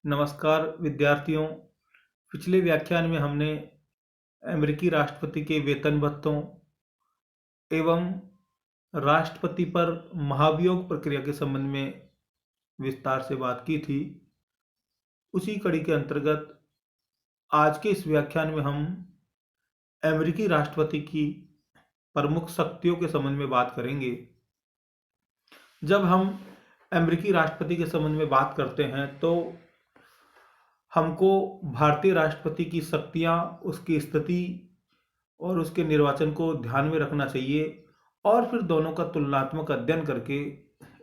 नमस्कार विद्यार्थियों। पिछले व्याख्यान में हमने अमेरिकी राष्ट्रपति के वेतन भत्तों एवं राष्ट्रपति पर महाभियोग प्रक्रिया के संबंध में विस्तार से बात की थी। उसी कड़ी के अंतर्गत आज के इस व्याख्यान में हम अमेरिकी राष्ट्रपति की प्रमुख शक्तियों के संबंध में बात करेंगे। जब हम अमेरिकी राष्ट्रपति के संबंध में बात करते हैं तो हमको भारतीय राष्ट्रपति की शक्तियां, उसकी स्थिति और उसके निर्वाचन को ध्यान में रखना चाहिए और फिर दोनों का तुलनात्मक अध्ययन करके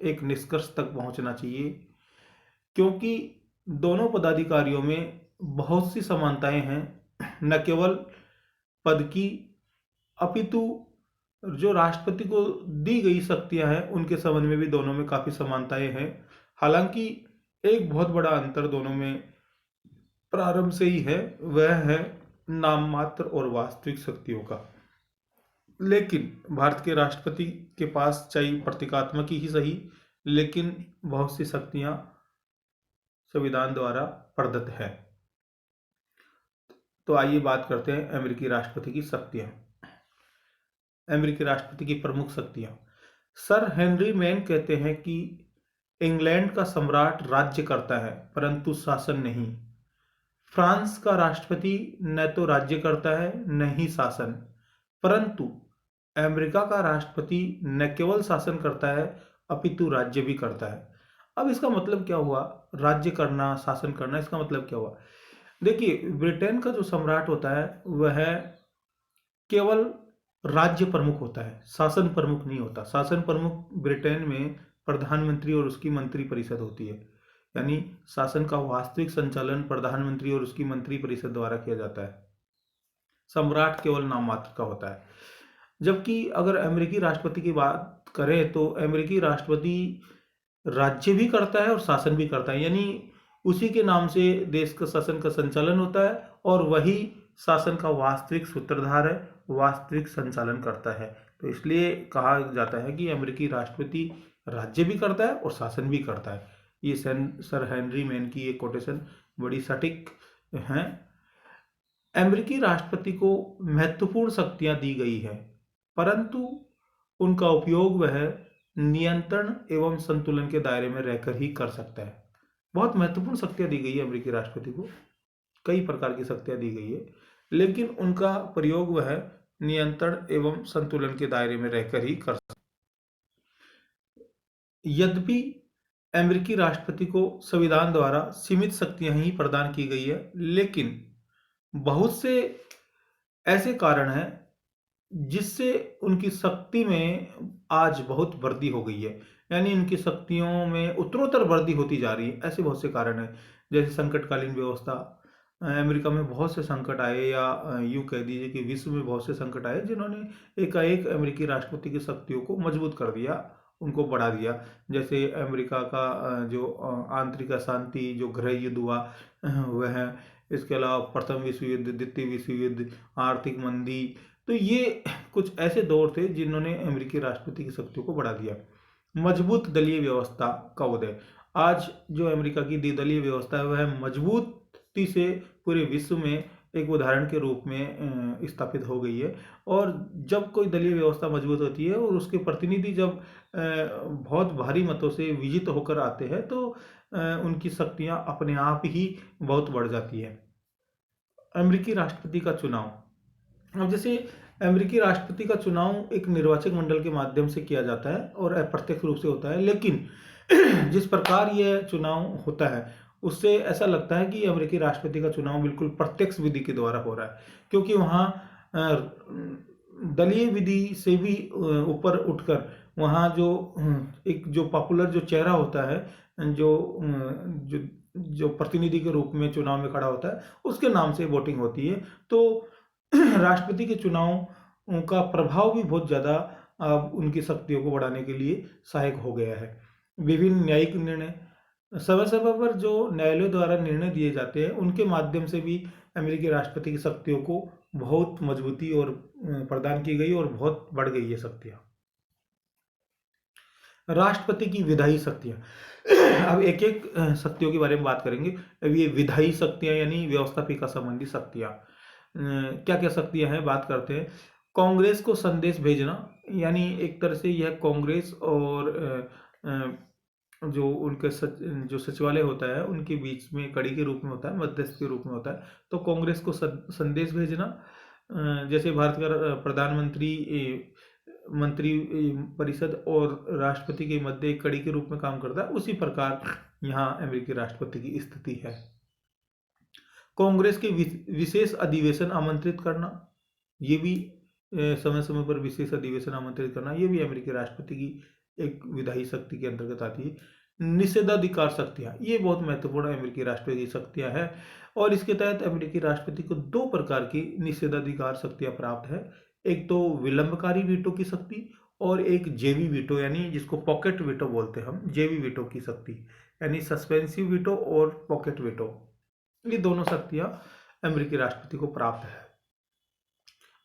एक निष्कर्ष तक पहुंचना चाहिए, क्योंकि दोनों पदाधिकारियों में बहुत सी समानताएं हैं। न केवल पद की अपितु जो राष्ट्रपति को दी गई शक्तियां हैं उनके संबंध में भी दोनों में काफ़ी समानताएं हैं। हालांकि एक बहुत बड़ा अंतर दोनों में प्रारंभ से ही है, वह है नाम मात्र और वास्तविक शक्तियों का। लेकिन भारत के राष्ट्रपति के पास चाहे प्रतीकात्मक ही सही, लेकिन बहुत सी शक्तियां संविधान द्वारा प्रदत्त है। तो आइए बात करते हैं अमेरिकी राष्ट्रपति की शक्तियां। अमेरिकी राष्ट्रपति की प्रमुख शक्तियां। सर हेनरी मैन कहते हैं कि इंग्लैंड का सम्राट राज्य करता है परंतु शासन नहीं। फ्रांस का राष्ट्रपति न तो राज्य करता है न ही शासन, परंतु अमेरिका का राष्ट्रपति न केवल शासन करता है अपितु राज्य भी करता है। अब इसका मतलब क्या हुआ? राज्य करना, शासन करना, इसका मतलब क्या हुआ? देखिए, ब्रिटेन का जो सम्राट होता है वह केवल राज्य प्रमुख होता है, शासन प्रमुख नहीं होता। शासन प्रमुख ब्रिटेन में प्रधानमंत्री और उसकी मंत्री परिषद होती है, यानी शासन का वास्तविक संचालन प्रधानमंत्री और उसकी मंत्री परिषद द्वारा किया जाता है। सम्राट केवल नाम मात्र का होता है। जबकि अगर अमेरिकी राष्ट्रपति की बात करें तो अमेरिकी राष्ट्रपति राज्य भी करता है और शासन भी करता है, यानी उसी के नाम से देश का शासन का संचालन होता है और वही शासन का वास्तविक सूत्रधार है, वास्तविक संचालन करता है। तो इसलिए कहा जाता है कि अमेरिकी राष्ट्रपति राज्य भी करता है और शासन भी करता है। ये सर हेनरी मैन की ये कोटेशन बड़ी सटीक हैं। अमेरिकी राष्ट्रपति को महत्वपूर्ण शक्तियां दी गई है, परंतु उनका उपयोग वह नियंत्रण एवं संतुलन के दायरे में रहकर ही कर सकता है। बहुत महत्वपूर्ण शक्तियां दी गई है अमेरिकी राष्ट्रपति को, कई प्रकार की शक्तियां दी गई है, लेकिन उनका प्रयोग वह नियंत्रण एवं संतुलन के दायरे में रहकर ही कर सकता है। यद्यपि अमेरिकी राष्ट्रपति को संविधान द्वारा सीमित शक्तियां ही प्रदान की गई है, लेकिन बहुत से ऐसे कारण हैं जिससे उनकी शक्ति में आज बहुत वृद्धि हो गई है, यानी उनकी शक्तियों में उत्तरोत्तर वृद्धि होती जा रही है। ऐसे बहुत से कारण हैं, जैसे संकटकालीन व्यवस्था। अमेरिका में बहुत से संकट आए, या यूँ कह दीजिए कि विश्व में बहुत से संकट आए जिन्होंने एकाएक अमेरिकी राष्ट्रपति की शक्तियों को मजबूत कर दिया, उनको बढ़ा दिया। जैसे अमेरिका का जो आंतरिक अशांति, जो गृह युद्ध हुआ वह, इसके अलावा प्रथम विश्व युद्ध, द्वितीय विश्व युद्ध, आर्थिक मंदी, तो ये कुछ ऐसे दौर थे जिन्होंने अमेरिकी राष्ट्रपति की शक्तियों को बढ़ा दिया। मजबूत दलीय व्यवस्था का उदय। आज जो अमेरिका की द्विदलीय व्यवस्था है वह मजबूती से पूरे विश्व में एक उदाहरण के रूप में स्थापित हो गई है। और जब कोई दलीय व्यवस्था मजबूत होती है और उसके प्रतिनिधि जब बहुत भारी मतों से विजित होकर आते हैं तो उनकी शक्तियां अपने आप ही बहुत बढ़ जाती है। अमेरिकी राष्ट्रपति का चुनाव। अब जैसे अमेरिकी राष्ट्रपति का चुनाव एक निर्वाचक मंडल के माध्यम से किया जाता है और अप्रत्यक्ष रूप से होता है, लेकिन जिस प्रकार यह चुनाव होता है उससे ऐसा लगता है कि अमेरिकी राष्ट्रपति का चुनाव बिल्कुल प्रत्यक्ष विधि के द्वारा हो रहा है, क्योंकि वहाँ दलीय विधि से भी ऊपर उठकर वहाँ जो पॉपुलर जो चेहरा होता है, जो प्रतिनिधि के रूप में चुनाव में खड़ा होता है, उसके नाम से वोटिंग होती है। तो राष्ट्रपति के चुनाव का प्रभाव भी बहुत ज़्यादा उनकी शक्तियों को बढ़ाने के लिए सहायक हो गया है। विभिन्न न्यायिक निर्णय, समय समय पर जो न्यायालयों द्वारा निर्णय दिए जाते हैं उनके माध्यम से भी अमेरिकी राष्ट्रपति की शक्तियों को बहुत मजबूती और प्रदान की गई और बहुत बढ़ गई है शक्तियाँ। राष्ट्रपति की विधायी शक्तियाँ। अब एक एक शक्तियों के बारे में बात करेंगे। अब ये विधायी शक्तियां यानी व्यवस्थापिका संबंधी शक्तियां, क्या क्या शक्तियां हैं बात करते हैं। कांग्रेस को संदेश भेजना, यानी एक तरह से यह कांग्रेस और जो उनके जो सचिवालय होता है उनके बीच में कड़ी के रूप में होता है, मध्यस्थ के रूप में होता है। तो कांग्रेस को संदेश भेजना, जैसे भारत का प्रधानमंत्री मंत्री परिषद और राष्ट्रपति के मध्य एक कड़ी के रूप में काम करता है, उसी प्रकार यहाँ अमेरिकी राष्ट्रपति की स्थिति है। कांग्रेस के विशेष अधिवेशन आमंत्रित करना, ये भी समय समय पर विशेष अधिवेशन आमंत्रित करना, ये भी अमेरिकी राष्ट्रपति की एक विधायी शक्ति के अंतर्गत आती है। निषेधाधिकार शक्तियां, ये बहुत महत्वपूर्ण अमेरिकी राष्ट्रपति की शक्तियां हैं और इसके तहत अमेरिकी राष्ट्रपति को दो प्रकार की निषेधाधिकार शक्तियां प्राप्त है। एक तो विलंबकारी वीटो की शक्ति और एक जेवी वीटो, यानी जिसको पॉकेट वीटो बोलते हैं हम, जेवी वीटो की शक्ति, यानी सस्पेंसिव वीटो और पॉकेट वीटो, ये दोनों शक्तियां अमेरिकी राष्ट्रपति को प्राप्त है।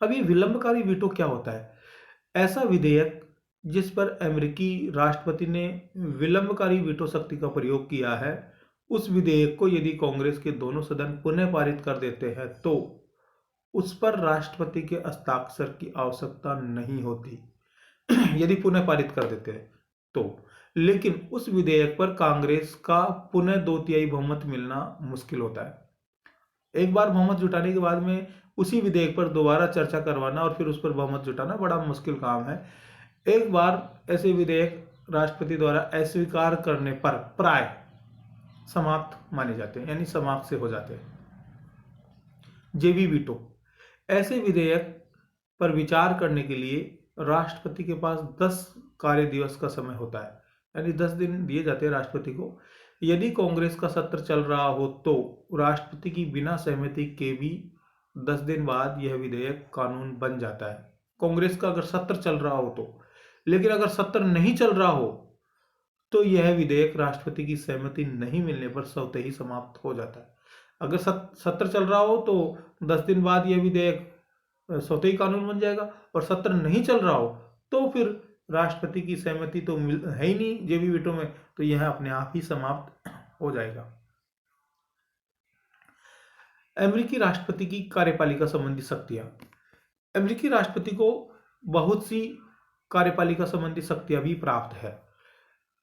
अब ये विलंबकारी वीटो क्या होता है? ऐसा विधेयक जिस पर अमेरिकी राष्ट्रपति ने विलंबकारी वीटो शक्ति का प्रयोग किया है, उस विधेयक को यदि कांग्रेस के दोनों सदन पुनः पारित कर देते हैं तो उस पर राष्ट्रपति के हस्ताक्षर की आवश्यकता नहीं होती यदि पुनः पारित कर देते हैं तो। लेकिन उस विधेयक पर कांग्रेस का पुनः 2/3 बहुमत मिलना मुश्किल होता है। एक बार बहुमत जुटाने के बाद में उसी विधेयक पर दोबारा चर्चा करवाना और फिर उस पर बहुमत जुटाना बड़ा मुश्किल काम है। एक बार ऐसे विधेयक राष्ट्रपति द्वारा अस्वीकार करने पर प्राय समाप्त माने जाते हैं, यानी समाप्त से हो जाते हैं। जेवी वीटो, ऐसे विधेयक पर विचार करने के लिए राष्ट्रपति के पास 10 कार्य दिवस का समय होता है, यानी 10 दिन दिए जाते हैं राष्ट्रपति को। यदि कांग्रेस का सत्र चल रहा हो तो राष्ट्रपति की बिना सहमति के भी 10 दिन बाद यह विधेयक कानून बन जाता है, कांग्रेस का अगर सत्र चल रहा हो तो। लेकिन अगर सत्र नहीं चल रहा हो तो यह विधेयक राष्ट्रपति की सहमति नहीं मिलने पर स्वतः ही समाप्त हो जाता है। अगर सत्र चल रहा हो तो 10 दिन बाद यह विधेयक स्वतः ही कानून बन जाएगा, और सत्र नहीं चल रहा हो तो फिर राष्ट्रपति की सहमति तो है ही नहीं जेवी वीटो में, तो यह अपने आप ही समाप्त हो जाएगा। अमेरिकी राष्ट्रपति की कार्यपालिका संबंधी शक्तियां, अमेरिकी राष्ट्रपति को बहुत सी कार्यपालिका संबंधी शक्तियां भी प्राप्त है।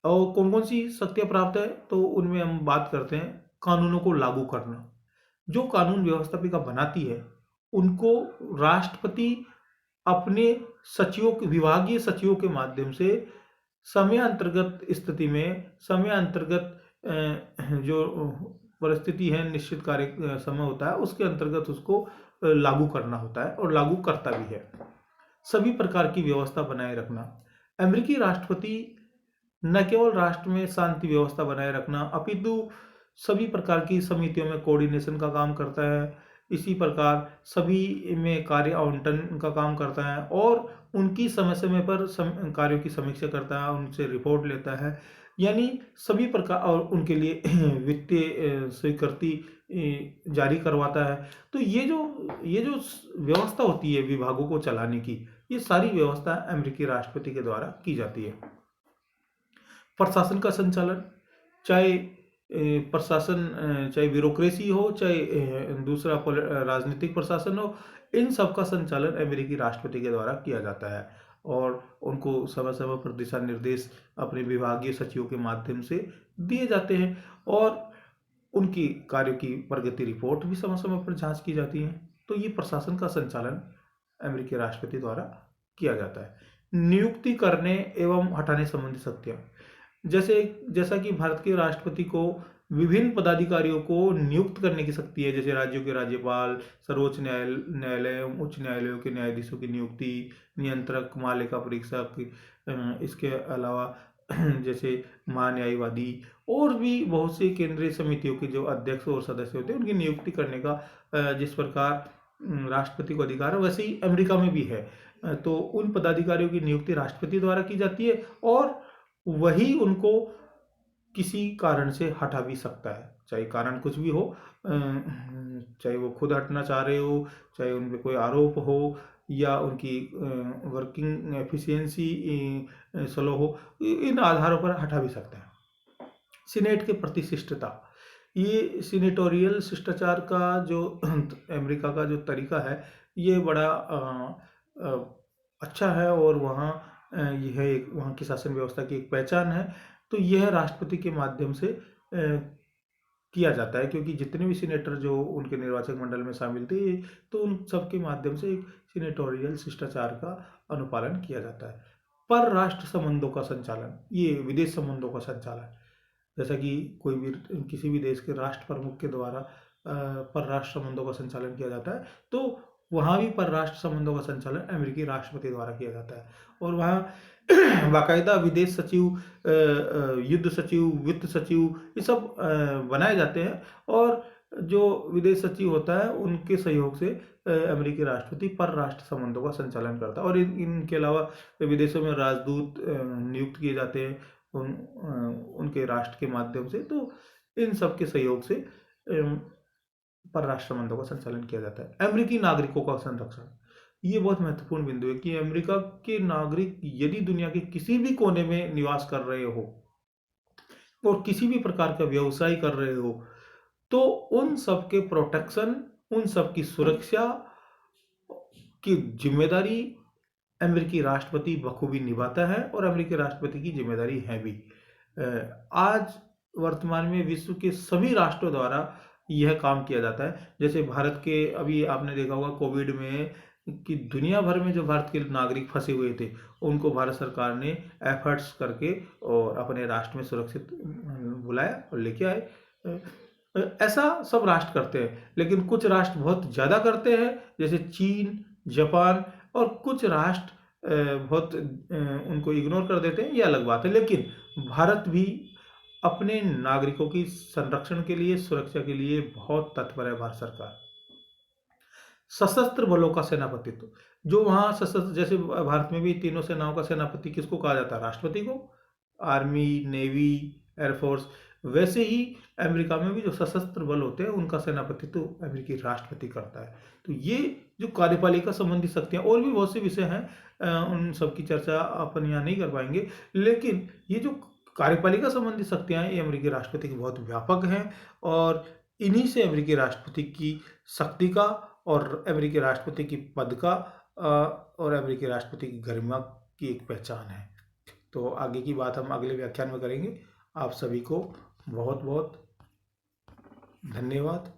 और कौन कौन सी शक्तियां प्राप्त है तो उनमें हम बात करते हैं कानूनों को लागू करना। जो कानून व्यवस्थापिका बनाती है उनको राष्ट्रपति अपने सचिवों, विभागीय सचिवों के माध्यम से समय अंतर्गत स्थिति में, समय अंतर्गत जो परिस्थिति है, निश्चित कार्य समय होता है, उसके अंतर्गत उसको लागू करना होता है और लागू करता भी है। सभी प्रकार की व्यवस्था बनाए रखना, अमेरिकी राष्ट्रपति न केवल राष्ट्र में शांति व्यवस्था बनाए रखना अपितु सभी प्रकार की समितियों में कोऑर्डिनेशन का काम करता है, इसी प्रकार सभी में कार्य आवंटन का काम करता है और उनकी समय समय पर कार्यों की समीक्षा करता है, उनसे रिपोर्ट लेता है, यानी सभी प्रकार, और उनके लिए वित्तीय स्वीकृति जारी करवाता है। तो ये जो व्यवस्था होती है विभागों को चलाने की, ये सारी व्यवस्था अमेरिकी राष्ट्रपति के द्वारा की जाती है। प्रशासन का संचालन, चाहे प्रशासन, चाहे ब्यूरोक्रेसी हो, चाहे दूसरा राजनीतिक प्रशासन हो, इन सब का संचालन अमेरिकी राष्ट्रपति के द्वारा किया जाता है और उनको समय समय पर दिशा निर्देश अपने विभागीय सचिवों के माध्यम से दिए जाते हैं और उनकी कार्यों की प्रगति रिपोर्ट भी समय समय पर जांच की जाती है। तो ये प्रशासन का संचालन अमेरिकी राष्ट्रपति द्वारा किया जाता है। नियुक्ति करने एवं हटाने संबंधी शक्तियां, जैसा कि भारत के राष्ट्रपति को विभिन्न पदाधिकारियों को नियुक्त करने की शक्ति है, जैसे राज्यों के राज्यपाल, सर्वोच्च न्यायालय, उच्च न्यायालयों के न्यायाधीशों की नियुक्ति, नियंत्रक, महालेखा परीक्षक, इसके अलावा जैसे महान्यायवादी और भी बहुत सी केंद्रीय समितियों के जो अध्यक्ष और सदस्य होते हैं उनकी नियुक्ति करने का जिस प्रकार राष्ट्रपति को अधिकार है, वैसे ही अमेरिका में भी है। तो उन पदाधिकारियों की नियुक्ति राष्ट्रपति द्वारा की जाती है और वही उनको किसी कारण से हटा भी सकता है, चाहे कारण कुछ भी हो, चाहे वो खुद हटना चाह रहे हो, चाहे उन पे कोई आरोप हो या उनकी वर्किंग एफिशिएंसी स्लो हो, इन आधारों पर हटा भी सकता है। सीनेट के प्रति शिष्टता। ये सीनेटोरियल शिष्टाचार का जो अमेरिका का जो तरीका है, ये बड़ा अच्छा है और वहाँ यह एक वहाँ की शासन व्यवस्था की एक पहचान है। तो यह राष्ट्रपति के माध्यम से किया जाता है, क्योंकि जितने भी सीनेटर जो उनके निर्वाचक मंडल में शामिल थे, तो उन सब के माध्यम से एक सीनेटोरियल शिष्टाचार का अनुपालन किया जाता है। परराष्ट्र संबंधों का संचालन, ये विदेश संबंधों का संचालन, जैसा कि कोई भी किसी भी देश के राष्ट्र प्रमुख के द्वारा परराष्ट्र संबंधों का संचालन किया जाता है, तो वहाँ भी परराष्ट्र संबंधों का संचालन अमेरिकी राष्ट्रपति द्वारा किया जाता है। और वहाँ बाकायदा विदेश सचिव, युद्ध सचिव, वित्त सचिव, ये सब बनाए जाते हैं। और जो विदेश सचिव होता है, उनके सहयोग से अमेरिकी राष्ट्रपति परराष्ट्र संबंधों का संचालन करता है। और इनके अलावा विदेशों में राजदूत नियुक्त किए जाते हैं उनके राष्ट्र के माध्यम से। तो इन सब के सहयोग से परराष्ट्र संबंधों का संचालन किया जाता है। अमेरिकी नागरिकों का संरक्षण, ये बहुत महत्वपूर्ण बिंदु है कि अमेरिका के नागरिक यदि दुनिया के किसी भी कोने में निवास कर रहे हो और किसी भी प्रकार का व्यवसाय कर रहे हो, तो उन सब के प्रोटेक्शन, उन सब की सुरक्षा की जिम्मेदारी अमेरिकी राष्ट्रपति बखूबी निभाता है और अमेरिकी राष्ट्रपति की जिम्मेदारी है भी। आज वर्तमान में विश्व के सभी राष्ट्रों द्वारा यह काम किया जाता है। जैसे भारत के, अभी आपने देखा होगा कोविड में कि दुनिया भर में जो भारत के नागरिक फंसे हुए थे, उनको भारत सरकार ने एफर्ट्स करके और अपने राष्ट्र में सुरक्षित बुलाया और लेके आए। ऐसा सब राष्ट्र करते हैं, लेकिन कुछ राष्ट्र बहुत ज़्यादा करते हैं, जैसे चीन, जापान, और कुछ राष्ट्र बहुत उनको इग्नोर कर देते हैं, ये अलग बात है। लेकिन भारत भी अपने नागरिकों की संरक्षण के लिए, सुरक्षा के लिए बहुत तत्पर है भारत सरकार। सशस्त्र बलों का सेनापतित्व, जो वहाँ सशस्त्र, जैसे भारत में भी तीनों सेनाओं का सेनापति किसको कहा जाता है? राष्ट्रपति को। Army, navy, air force. वैसे ही अमेरिका में भी जो सशस्त्र बल होते हैं, उनका सेनापतित्व अमेरिकी राष्ट्रपति करता है। तो ये जो कार्यपालिका संबंधी शक्तियाँ, और भी बहुत से विषय हैं, उन सब की चर्चा अपन यहाँ नहीं कर पाएंगे, लेकिन ये जो कार्यपालिका संबंधी शक्तियाँ हैं, ये अमेरिकी राष्ट्रपति की बहुत व्यापक हैं। और इन्हीं से अमेरिकी राष्ट्रपति की शक्ति का और अमेरिकी राष्ट्रपति की पद का और अमेरिकी राष्ट्रपति की गरिमा की एक पहचान है। तो आगे की बात हम अगले व्याख्यान में करेंगे। आप सभी को बहुत बहुत धन्यवाद।